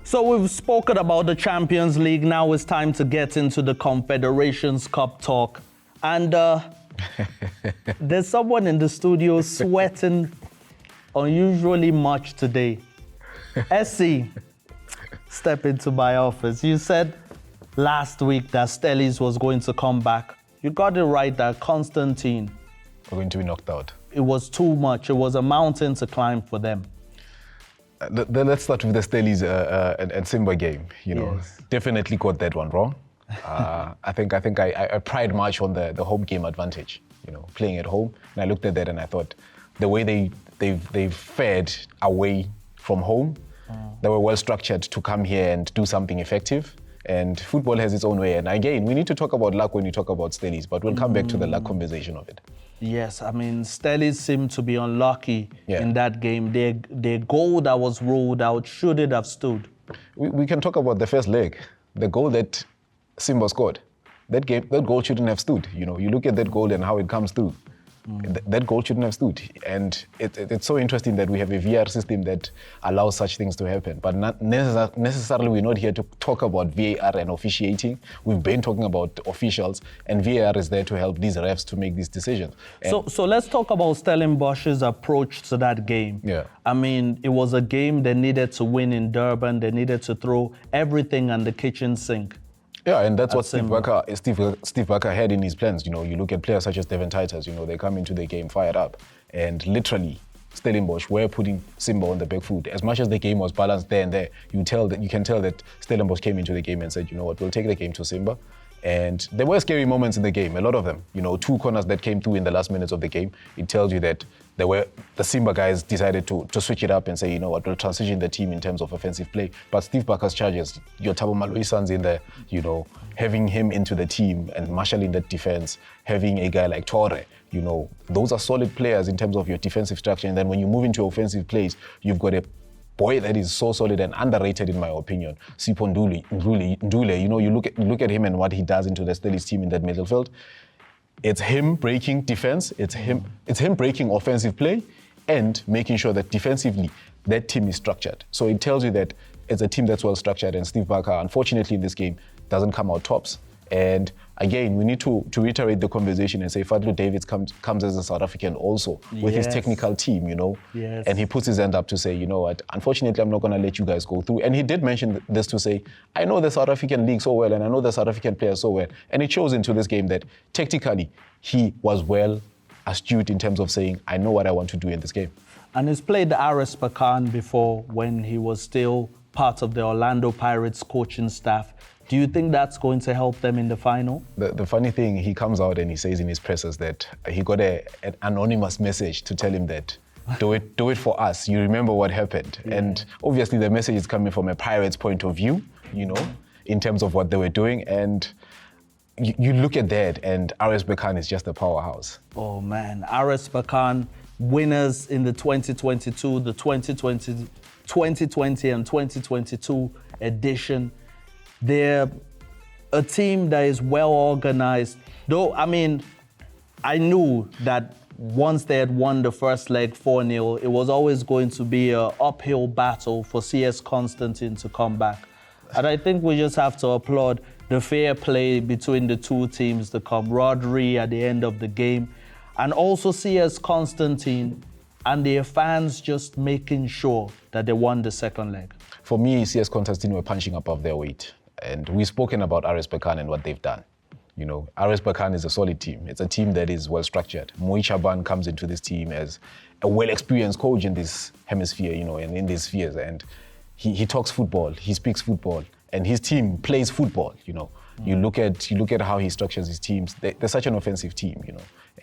So we've spoken about the Champions League. Now it's time to get into the Confederations Cup talk. And there's someone in the studio sweating unusually much today. S.C, step into my office. You said last week that Stellies was going to come back. You got it right that Constantine are going to be knocked out. It was too much. It was a mountain to climb for them. Let's start with the Stellies and Simba game. Yes. Definitely got that one wrong. I think I pride much on the home game advantage. Playing at home, and I looked at that and I thought the way they've fared away from home, they were well structured to come here and do something effective. And football has its own way. And again, we need to talk about luck when you talk about Stellies, but we'll come back to the luck conversation of it. Yes, I mean, Stellies seemed to be unlucky in that game. Their goal that was rolled out, should it have stood? We can talk about the first leg, the goal that Simba scored. That goal shouldn't have stood. You look at that goal and how it comes through. That goal shouldn't have stood. And it's so interesting that we have a VAR system that allows such things to happen. But not necessarily we're not here to talk about VAR and officiating. We've been talking about officials, and VAR is there to help these refs to make these decisions. So let's talk about Stellenbosch's approach to that game. Yeah. I mean, it was a game they needed to win in Durban. They needed to throw everything on the kitchen sink. Yeah, and that's what Steve Berkane had in his plans. You look at players such as Devin Titus, they come into the game fired up. And literally, Stellenbosch were putting Simba on the back foot. As much as the game was balanced there and there, you can tell that Stellenbosch came into the game and said, you know what, we'll take the game to Simba. And there were scary moments in the game, a lot of them. 2 corners that came through in the last minutes of the game. It tells you that the Simba guys decided to switch it up and say, you know what, we'll transition the team in terms of offensive play. But Steve Barker's charges, your Thabo Maloisan's in there, having him into the team and marshalling that defense, having a guy like Torre, those are solid players in terms of your defensive structure. And then when you move into offensive plays, you've got a boy that is so solid and underrated in my opinion, Sipho Ndule. You look at him and what he does into the Stellies team in that midfield. It's him breaking defense, it's him breaking offensive play and making sure that defensively that team is structured. So it tells you that it's a team that's well structured, and Steve Barker, unfortunately in this game, doesn't come out tops. And again, we need to reiterate the conversation and say Fadlu Davids comes as a South African also with his technical team, Yes. And he puts his hand up to say, you know what, unfortunately, I'm not going to let you guys go through. And he did mention this to say, I know the South African league so well and I know the South African players so well. And it shows into this game that technically he was well astute in terms of saying, I know what I want to do in this game. And he's played R.S Berkane before when he was still part of the Orlando Pirates coaching staff. Do you think that's going to help them in the final? The funny thing, he comes out and he says in his presses that he got an anonymous message to tell him that, do it for us. You remember what happened. Yeah. And obviously the message is coming from a Pirates point of view, in terms of what they were doing. And you look at that and R.S Berkane is just a powerhouse. Oh man, R.S Berkane, winners in the 2022, the 2020 and 2022 edition. They're a team that is well organized. Though, I mean, I knew that once they had won the first leg 4-0, it was always going to be an uphill battle for CS Constantine to come back. And I think we just have to applaud the fair play between the two teams, the camaraderie at the end of the game, and also CS Constantine and their fans just making sure that they won the second leg. For me, CS Constantine were punching above their weight. And we've spoken about R.S Berkane and what they've done. R.S Berkane is a solid team. It's a team that is well structured. Moe Chaban comes into this team as a well-experienced coach in this hemisphere, and in these spheres. And he talks football, he speaks football, and his team plays football. You look at how he structures his teams. They're such an offensive team,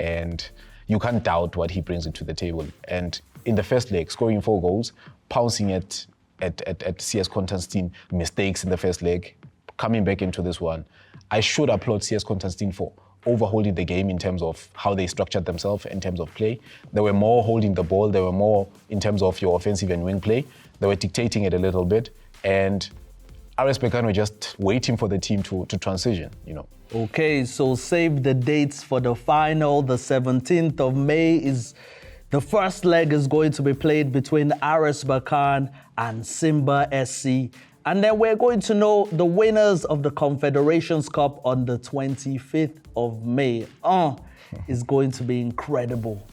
and you can't doubt what he brings into the table. And in the first leg, scoring 4 goals, pouncing at CS Constantine mistakes in the first leg, coming back into this one, I should applaud CS Constantine for overholding the game in terms of how they structured themselves in terms of play. They were more holding the ball. They were more in terms of your offensive and wing play. They were dictating it a little bit. And R.S Berkane were just waiting for the team to transition, Okay, so save the dates for the final. The 17th of May is the first leg is going to be played between R.S Berkane and Simba S.C. And then we're going to know the winners of the Confederations Cup on the 25th of May. It's going to be incredible.